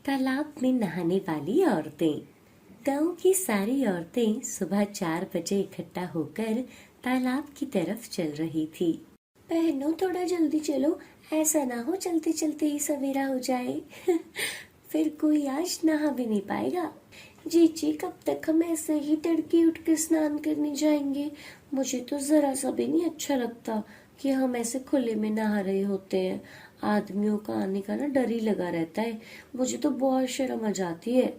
तालाब में नहाने वाली औरतें। गांव की सारी औरतें सुबह 4 बजे इकट्ठा होकर तालाब की तरफ चल रही थी। बहनों, थोड़ा जल्दी चलो, ऐसा ना हो चलते चलते ही सवेरा हो जाए। फिर कोई आज नहा भी नहीं पाएगा। जी, कब तक हम ऐसे ही तड़के उठ कर स्नान करने जाएंगे। मुझे तो जरा सा भी नहीं अच्छा लगता कि हम ऐसे खुले में नहा रहे होते हैं। आदमियों का आने का ना डर ही लगा रहता है। मुझे तो बहुत शर्म आ जाती है।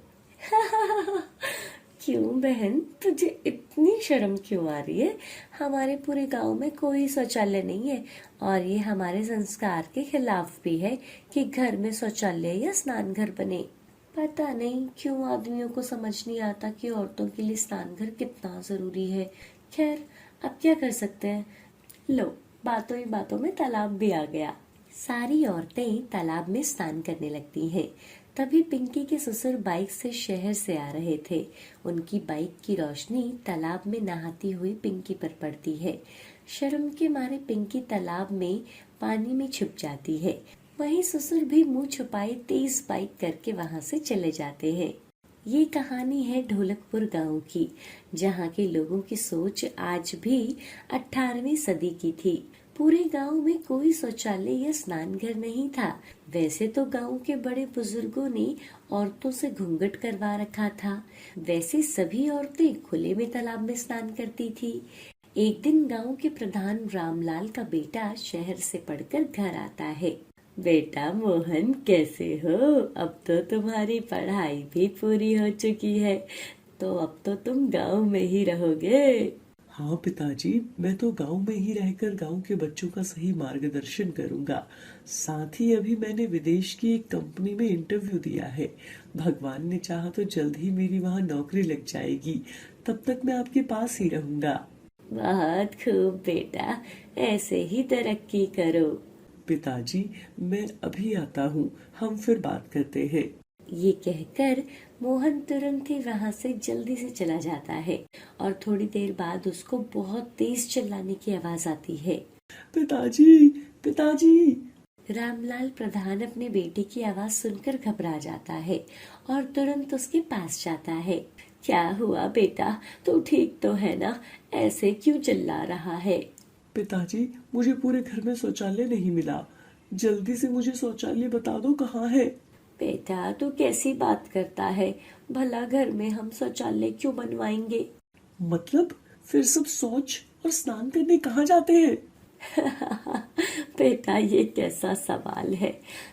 क्यों बहन, तुझे इतनी शर्म क्यों आ रही है? हमारे पूरे गांव में कोई शौचालय नहीं है और ये हमारे संस्कार के खिलाफ भी है कि घर में शौचालय या स्नान घर बने। पता नहीं क्यों आदमियों को समझ नहीं आता कि औरतों के लिए स्नान घर कितना जरूरी है। खैर, अब क्या कर सकते हैं। लो, बातों ही बातों में तालाब भी आ गया। सारी औरतें तालाब में स्नान करने लगती हैं। तभी पिंकी के ससुर बाइक से शहर से आ रहे थे। उनकी बाइक की रोशनी तालाब में नहाती हुई पिंकी पर पड़ती है। शर्म के मारे पिंकी तालाब में पानी में छुप जाती है। वहीं ससुर भी मुंह छुपाए तेज बाइक करके वहां से चले जाते हैं। ये कहानी है ढोलकपुर गांव की, जहाँ के लोगों की सोच आज भी 18वीं सदी की थी। पूरे गांव में कोई शौचालय या स्नान घर नहीं था। वैसे तो गांव के बड़े बुजुर्गों ने औरतों से घूंघट करवा रखा था। वैसे सभी औरतें खुले में तालाब में स्नान करती थी। एक दिन गांव के प्रधान रामलाल का बेटा शहर से पढ़कर घर आता है। बेटा मोहन, कैसे हो? अब तो तुम्हारी पढ़ाई भी पूरी हो चुकी है, तो अब तो तुम गांव में ही रहोगे। हाँ पिताजी, मैं तो गांव में ही रहकर गांव के बच्चों का सही मार्गदर्शन करूंगा। साथ ही अभी मैंने विदेश की एक कंपनी में इंटरव्यू दिया है। भगवान ने चाहा तो जल्द ही मेरी वहां नौकरी लग जाएगी। तब तक मैं आपके पास ही रहूंगा। बहुत खूब बेटा, ऐसे ही तरक्की करो। पिताजी, मैं अभी आता हूँ, हम फिर बात करते हैं। ये कहकर मोहन तुरंत ही वहां से जल्दी से चला जाता है और थोड़ी देर बाद उसको बहुत तेज चिल्लाने की आवाज आती है। पिताजी, पिताजी। रामलाल प्रधान अपने बेटे की आवाज सुनकर घबरा जाता है और तुरंत उसके पास जाता है। क्या हुआ बेटा, तू ठीक तो है ना? ऐसे क्यों चिल्ला रहा है? पिताजी, मुझे पूरे घर में शौचालय नहीं मिला। जल्दी से मुझे शौचालय बता दो, कहाँ है। बेटा, तू कैसी बात करता है? भला घर में हम शौचालय क्यों बनवाएंगे? मतलब फिर सब शौच और स्नान करने कहाँ जाते हैं? बेटा, ये कैसा सवाल है?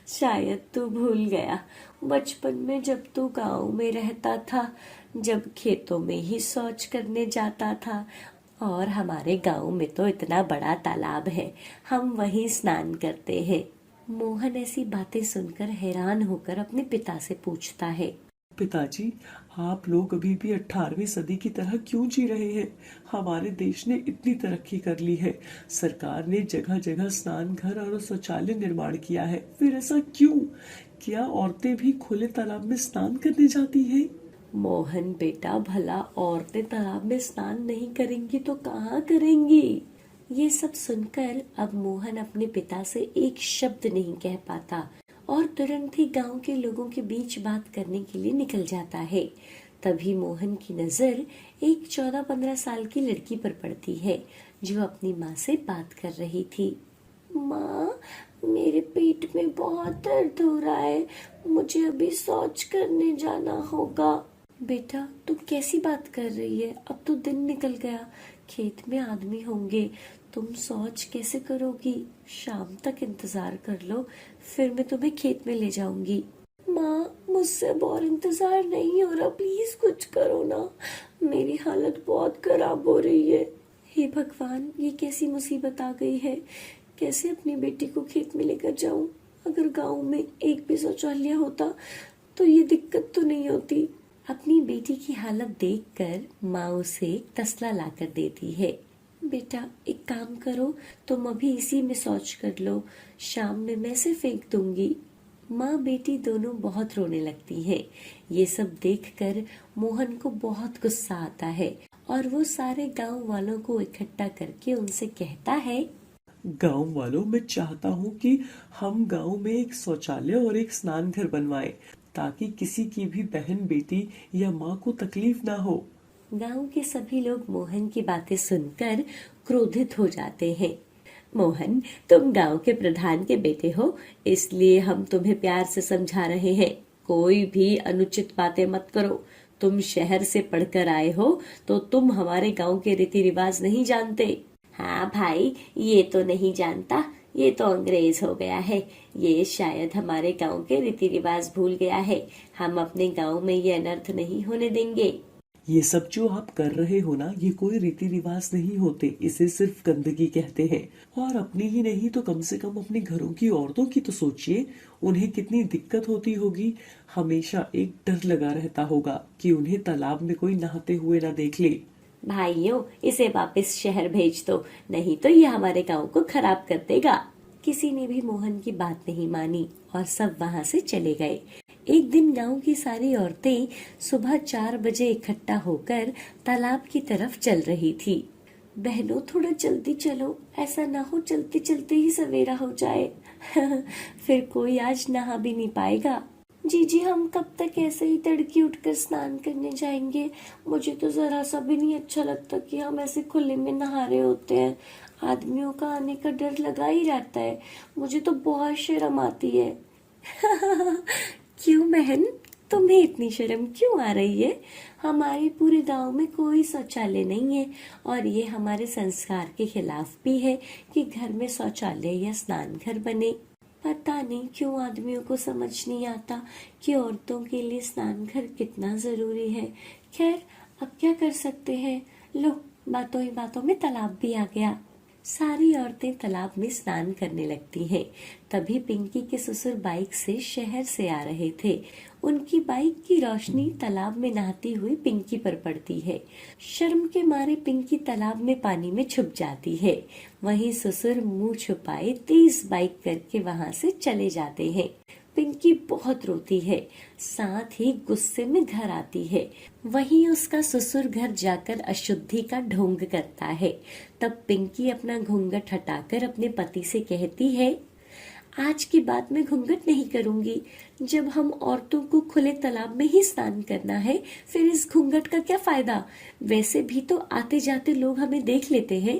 शायद तू भूल गया, बचपन में जब तू गांव में रहता था, जब खेतों में ही शौच करने जाता था। और हमारे गांव में तो इतना बड़ा तालाब है, हम वहीं स्नान करते हैं। मोहन ऐसी बातें सुनकर हैरान होकर अपने पिता से पूछता है। पिताजी, आप लोग अभी भी 18वीं सदी की तरह क्यों जी रहे हैं? हमारे देश ने इतनी तरक्की कर ली है। सरकार ने जगह जगह स्नान घर और शौचालय निर्माण किया है, फिर ऐसा क्यों? क्या औरतें भी खुले तालाब में स्नान करने जाती हैं? मोहन बेटा, भला औरतें तालाब में स्नान नहीं करेंगी तो कहाँ करेंगी? ये सब सुनकर अब मोहन अपने पिता से एक शब्द नहीं कह पाता और तुरंत ही गांव के लोगों के बीच बात करने के लिए निकल जाता है। तभी मोहन की नजर एक 14-15 साल की लड़की पर पड़ती है, जो अपनी माँ से बात कर रही थी। माँ, मेरे पेट में बहुत दर्द हो रहा है, मुझे अभी शौच करने जाना होगा। बेटा, तू कैसी बात कर रही है? अब तो दिन निकल गया, खेत में आदमी होंगे, तुम शौच कैसे करोगी? शाम तक इंतजार कर लो, फिर मैं तुम्हें खेत में ले जाऊंगी। माँ, मुझसे और इंतजार नहीं हो रहा, प्लीज कुछ करो ना, मेरी हालत बहुत खराब हो रही है। हे भगवान, ये कैसी मुसीबत आ गई है? कैसे अपनी बेटी को खेत में लेकर जाऊं? अगर गांव में एक भी शौचालय होता तो ये दिक्कत तो नहीं होती। अपनी बेटी की हालत देखकर माँ उसे तसला लाकर देती है। बेटा, एक काम करो, तुम अभी इसी में शौच कर लो, शाम में मैं से फेंक दूंगी। माँ बेटी दोनों बहुत रोने लगती हैं। ये सब देखकर मोहन को बहुत गुस्सा आता है और वो सारे गांव वालों को इकट्ठा करके उनसे कहता है। गांव वालों, मैं चाहता हूँ कि हम गांव में एक शौचालय और एक स्नान घर बनवाएं, ताकि किसी की भी बहन, बेटी या माँ को तकलीफ ना हो। गांव के सभी लोग मोहन की बातें सुनकर क्रोधित हो जाते हैं। मोहन, तुम गांव के प्रधान के बेटे हो, इसलिए हम तुम्हें प्यार से समझा रहे हैं। कोई भी अनुचित बातें मत करो। तुम शहर से पढ़कर आए हो, तो तुम हमारे गांव के रीति रिवाज नहीं जानते। हाँ भाई, ये तो नहीं जानता। ये तो अंग्रेज हो गया है। ये शायद हमारे गांव के रीति रिवाज भूल गया है। हम अपने गांव में ये अनर्थ नहीं होने देंगे। ये सब जो आप कर रहे हो ना, ये कोई रीति रिवाज नहीं होते, इसे सिर्फ गंदगी कहते हैं। और अपनी ही नहीं तो कम से कम अपने घरों की औरतों की तो सोचिए, उन्हें कितनी दिक्कत होती होगी। हमेशा एक डर लगा रहता होगा कि उन्हें तालाब में कोई नहाते हुए ना देख ले। भाइयों, इसे वापस शहर भेज दो, नहीं तो ये हमारे गांव को खराब कर देगा। किसी ने भी मोहन की बात नहीं मानी और सब वहां से चले गए। एक दिन गांव की सारी औरतें सुबह 4 बजे इकट्ठा होकर तालाब की तरफ चल रही थी। बहनों, थोड़ा जल्दी चलो, ऐसा ना हो चलते चलते ही सवेरा हो जाए। फिर कोई आज नहा भी नहीं पाएगा। जी, हम कब तक ऐसे ही तड़के उठकर स्नान करने जाएंगे? मुझे तो जरा सा भी नहीं अच्छा लगता कि हम ऐसे खुले में नहा रहे होते हैं। आदमियों का आने का डर लगा ही रहता है। मुझे तो बहुत शर्म आती है। क्यों बहन, तुम्हें इतनी शर्म क्यों आ रही है? हमारे पूरे गांव में कोई शौचालय नहीं है और ये हमारे संस्कार के खिलाफ भी है कि घर में शौचालय या स्नान घर बने। पता नहीं क्यों आदमियों को समझ नहीं आता कि औरतों के लिए स्नान घर कितना जरूरी है। खैर, अब क्या कर सकते हैं। लो, बातों ही बातों में तालाब भी आ गया। सारी औरतें तालाब में स्नान करने लगती हैं। तभी पिंकी के ससुर बाइक से शहर से आ रहे थे। उनकी बाइक की रोशनी तालाब में नहाती हुई पिंकी पर पड़ती है। शर्म के मारे पिंकी तालाब में पानी में छुप जाती है। वहीं ससुर मुंह छुपाए तेज बाइक करके वहां से चले जाते हैं। पिंकी बहुत रोती है, साथ ही गुस्से में घर आती है। वहीं उसका ससुर घर जाकर अशुद्धि का ढोंग करता है। तब पिंकी अपना घूंघट हटाकर अपने पति से कहती है, आज की बात में घूंघट नहीं करूंगी। जब हम औरतों को खुले तालाब में ही स्नान करना है, फिर इस घूंघट का क्या फायदा? वैसे भी तो आते जाते लोग हमें देख लेते हैं।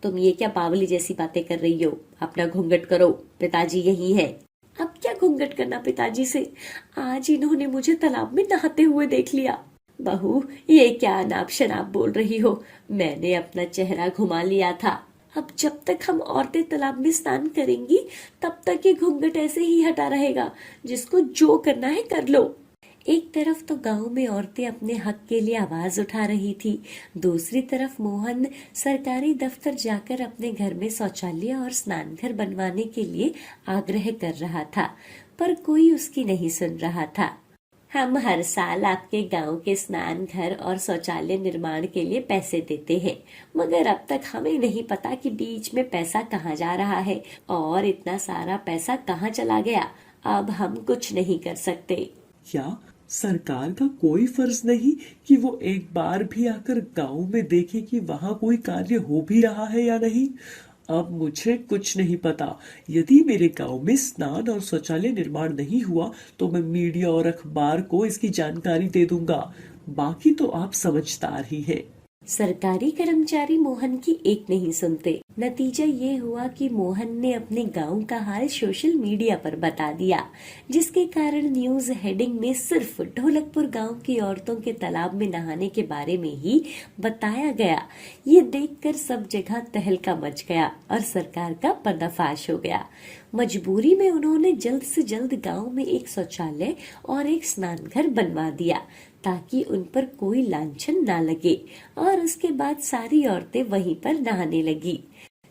तुम ये क्या बावली जैसी बातें कर रही हो? अपना घूंघट करो, पिताजी यही है। अब क्या घूंघट करना पिताजी से? आज इन्होंने मुझे तालाब में नहाते हुए देख लिया। बहू, ये क्या अनाप शनाप बोल रही हो? मैंने अपना चेहरा घुमा लिया था। अब जब तक हम औरतें तालाब में स्नान करेंगी, तब तक ये घूंघट ऐसे ही हटा रहेगा। जिसको जो करना है कर लो। एक तरफ तो गांव में औरतें अपने हक के लिए आवाज उठा रही थी, दूसरी तरफ मोहन सरकारी दफ्तर जाकर अपने घर में शौचालय और स्नान घर बनवाने के लिए आग्रह कर रहा था, पर कोई उसकी नहीं सुन रहा था। हम हर साल आपके गांव के स्नान घर और शौचालय निर्माण के लिए पैसे देते हैं, मगर अब तक हमें नहीं पता कि बीच में पैसा कहाँ जा रहा है और इतना सारा पैसा कहाँ चला गया। अब हम कुछ नहीं कर सकते। क्या सरकार का कोई फर्ज नहीं कि वो एक बार भी आकर गांव में देखे कि वहां कोई कार्य हो भी रहा है या नहीं? अब मुझे कुछ नहीं पता। यदि मेरे गांव में स्नान और शौचालय निर्माण नहीं हुआ तो मैं मीडिया और अखबार को इसकी जानकारी दे दूंगा। बाकी तो आप समझदार ही हैं। सरकारी कर्मचारी मोहन की एक नहीं सुनते। नतीजा ये हुआ कि मोहन ने अपने गांव का हाल सोशल मीडिया पर बता दिया, जिसके कारण न्यूज हेडिंग में सिर्फ ढोलकपुर गांव की औरतों के तालाब में नहाने के बारे में ही बताया गया। ये देखकर सब जगह तहलका मच गया और सरकार का पर्दाफाश हो गया। मजबूरी में उन्होंने जल्द से जल्द गांव में एक शौचालय और एक स्नान घर बनवा दिया, ताकि उन पर कोई लांछन ना लगे, और उसके बाद सारी औरतें वहीं पर नहाने लगी।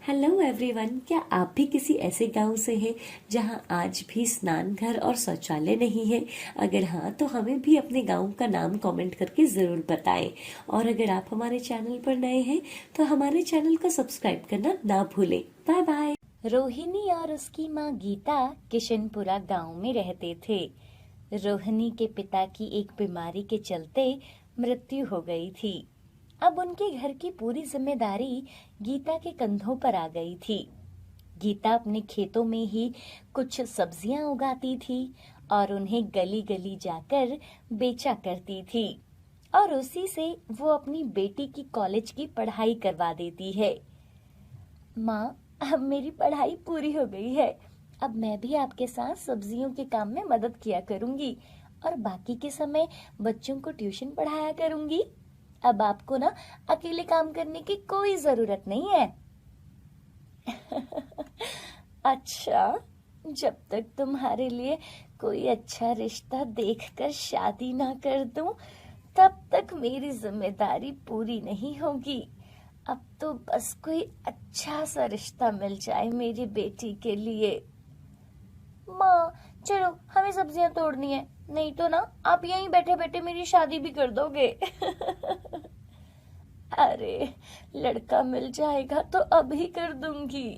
हेलो एवरीवन, क्या आप भी किसी ऐसे गांव से हैं जहां आज भी स्नान घर और शौचालय नहीं है? अगर हाँ, तो हमें भी अपने गांव का नाम कमेंट करके जरूर बताएं। और अगर आप हमारे चैनल पर नए हैं तो हमारे चैनल को सब्सक्राइब करना ना भूलें। Bye bye. रोहिणी और उसकी माँ गीता किशनपुरा गांव में रहते थे। रोहिणी के पिता की एक बीमारी के चलते मृत्यु हो गई थी। अब उनके घर की पूरी जिम्मेदारी गीता के कंधों पर आ गई थी। गीता अपने खेतों में ही कुछ सब्जियां उगाती थी और उन्हें गली गली जाकर बेचा करती थी और उसी से वो अपनी बेटी की कॉलेज की पढ़ाई करवा देती है। माँ, अब मेरी पढ़ाई पूरी हो गई है। अब मैं भी आपके साथ सब्जियों के काम में मदद किया करूंगी और बाकी के समय बच्चों को ट्यूशन पढ़ाया करूंगी। अब आपको ना अकेले काम करने की कोई जरूरत नहीं है। अच्छा, जब तक तुम्हारे लिए कोई अच्छा रिश्ता देखकर शादी ना कर दूं, तब तक मेरी जिम्मेदारी पूरी नहीं होगी। अब तो बस कोई अच्छा सा रिश्ता मिल जाए मेरी बेटी के लिए। माँ, चलो हमें सब्जियां तोड़नी है, नहीं तो ना आप यहीं बैठे बैठे मेरी शादी भी कर दोगे। अरे, लड़का मिल जाएगा तो अभी कर दूंगी।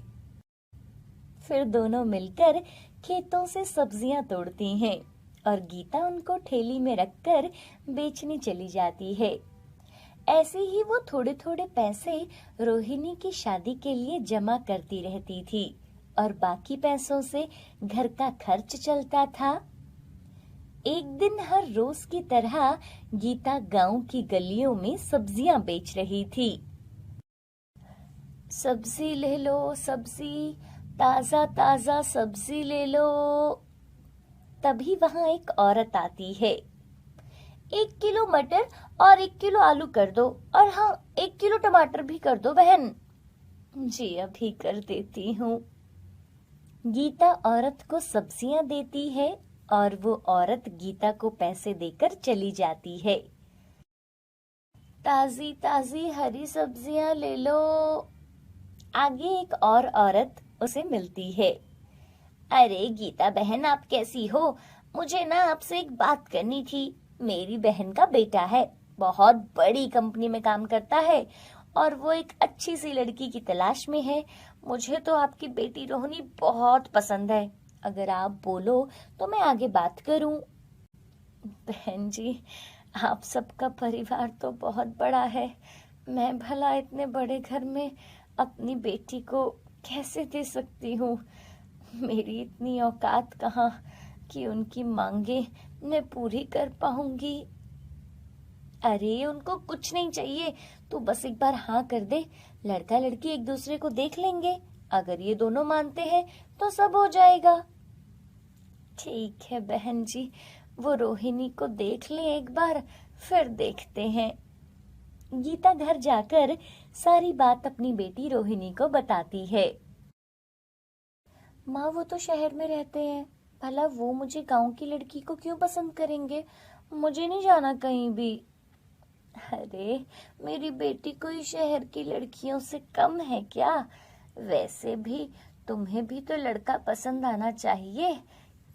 फिर दोनों मिलकर खेतों से सब्जियां तोड़ती हैं और गीता उनको ठेली में रखकर बेचने चली जाती है। ऐसे ही वो थोड़े थोड़े पैसे रोहिणी की शादी के लिए जमा करती रहती थी और बाकी पैसों से घर का खर्च चलता था। एक दिन हर रोज की तरह गीता गांव की गलियों में सब्जियां बेच रही थी। सब्जी ले लो, सब्जी, ताजा ताजा सब्जी ले लो। तभी वहां एक औरत आती है। 1 किलो मटर और 1 किलो आलू कर दो, और हाँ, 1 किलो टमाटर भी कर दो बहन। जी अभी कर देती हूँ। गीता औरत को सब्जियां देती है और वो औरत गीता को पैसे देकर चली जाती है। ताजी ताजी हरी सब्जियां ले लो। आगे एक और औरत उसे मिलती है। अरे गीता बहन, आप कैसी हो? मुझे ना आपसे एक बात करनी थी। मेरी बहन का बेटा है, बहुत बड़ी कंपनी में काम करता है और वो एक अच्छी सी लड़की की तलाश में है। मुझे तो आपकी बेटी रोहिणी बहुत पसंद है। अगर आप बोलो तो मैं आगे बात करूं। बहन जी, आप सबका परिवार तो बहुत बड़ा है। मैं भला इतने बड़े घर में अपनी बेटी को कैसे दे सकती हूँ? मेरी इतनी औकात कहाँ कि उनकी मांगे मैं पूरी कर पाऊंगी। अरे उनको कुछ नहीं चाहिए, तू बस एक बार हाँ कर दे। लड़का लड़की एक दूसरे को देख लेंगे। अगर ये दोनों मानते हैं तो सब हो जाएगा। ठीक है बहन जी, वो रोहिणी को देख ले एक बार, फिर देखते हैं। गीता घर जाकर सारी बात अपनी बेटी रोहिणी को बताती है। माँ, वो तो शहर में रहते हैं, भला वो मुझे गांव की लड़की को क्यों पसंद करेंगे? मुझे नहीं जाना कहीं भी। अरे, मेरी बेटी कोई शहर की लड़कियों से कम है क्या? वैसे भी तुम्हें भी तो लड़का पसंद आना चाहिए।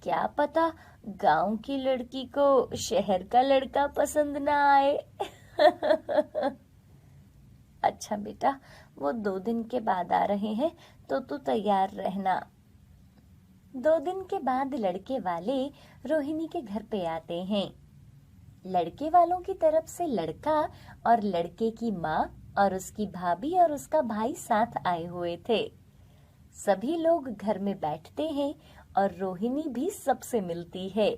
क्या पता गांव की लड़की को शहर का लड़का पसंद ना आए। अच्छा बेटा, वो 2 दिन के बाद आ रहे हैं तो तू तैयार रहना। 2 दिन के बाद लड़के वाले रोहिणी के घर पे आते हैं। लड़के वालों की तरफ से लड़का और लड़के की माँ और उसकी भाभी और उसका भाई साथ आए हुए थे। सभी लोग घर में बैठते हैं और रोहिणी भी सबसे मिलती है।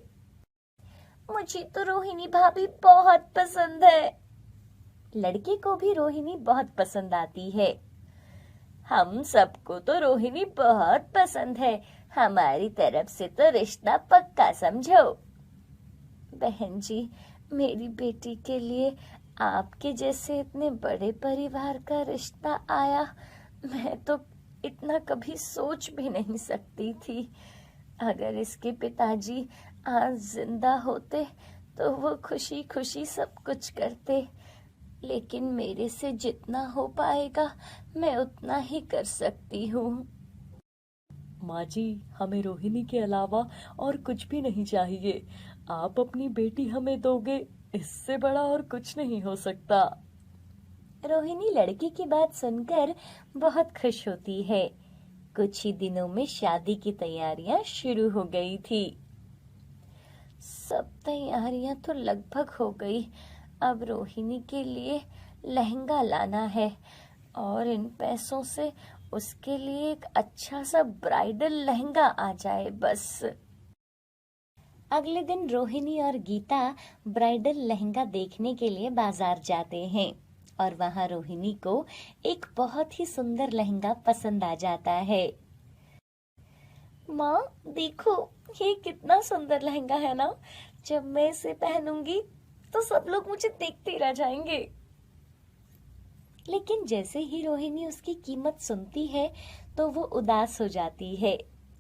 मुझे तो रोहिणी भाभी बहुत पसंद है। लड़के को भी रोहिणी बहुत पसंद आती है। हम सबको तो रोहिणी बहुत पसंद है। हमारी तरफ से तो रिश्ता पक्का समझो। बहन जी, मेरी बेटी के लिए आपके जैसे इतने बड़े परिवार का रिश्ता आया, मैं तो इतना कभी सोच भी नहीं सकती थी। अगर इसके पिताजी आज जिंदा होते तो वो खुशी खुशी सब कुछ करते, लेकिन मेरे से जितना हो पाएगा मैं उतना ही कर सकती हूँ। माँ जी, हमें रोहिणी के अलावा और कुछ भी नहीं चाहिए। आप अपनी बेटी हमें दोगे, इससे बड़ा और कुछ नहीं हो सकता। रोहिणी लड़की की बात सुनकर बहुत खुश होती है। कुछ ही दिनों में शादी की तैयारियां शुरू हो गई थी। सब तैयारियां तो लगभग हो गई। अब रोहिणी के लिए लहंगा लाना है और इन पैसों से उसके लिए एक अच्छा सा ब्राइडल लहंगा आ जाए बस। अगले दिन रोहिणी और गीता ब्राइडल लहंगा देखने के लिए बाजार जाते हैं और वहां रोहिणी को एक बहुत ही सुंदर लहंगा पसंद आ जाता है। माँ देखो, ये कितना सुंदर लहंगा है ना। जब मैं इसे पहनूंगी तो सब लोग मुझे देखते ही रह जाएंगे। लेकिन जैसे ही रोहिणी उसकी कीमत सुनती है तो वो उदास हो जाती है,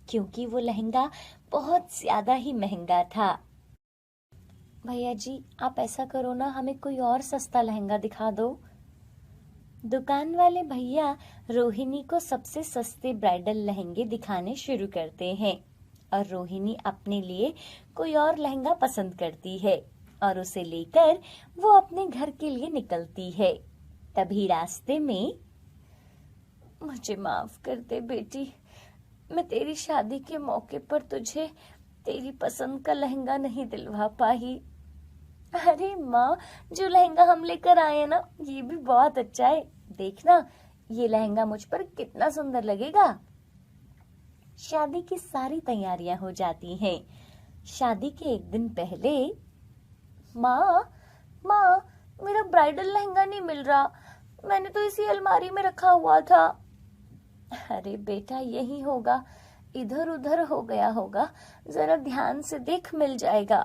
क्योंकि वो लहंगा बहुत ज्यादा ही महंगा था। भैया जी, आप ऐसा करो ना, हमें कोई और सस्ता लहंगा दिखा दो। दुकान वाले भैया रोहिणी को सबसे सस्ते ब्राइडल लहंगे दिखाने शुरू करते हैं और रोहिणी अपने लिए कोई और लहंगा पसंद करती है और उसे लेकर वो अपने घर के लिए निकलती है। तभी रास्ते में, मुझे माफ कर दे बेटी, मैं तेरी शादी के मौके पर तुझे तेरी पसंद का लहंगा नहीं दिलवा पाई। अरे माँ, जो लहंगा हम लेकर आए हैं ना, ये भी बहुत अच्छा है। देखना, ये लहंगा मुझ पर कितना सुंदर लगेगा। शादी की सारी तैयारियां हो जाती हैं। शादी के एक दिन पहले, माँ, मेरा ब्राइडल लहंगा नहीं मिल रहा। मैंने तो इसी अलमारी में रखा हुआ था। अरे बेटा, यही होगा, इधर उधर हो गया होगा, जरा ध्यान से देख, मिल जाएगा।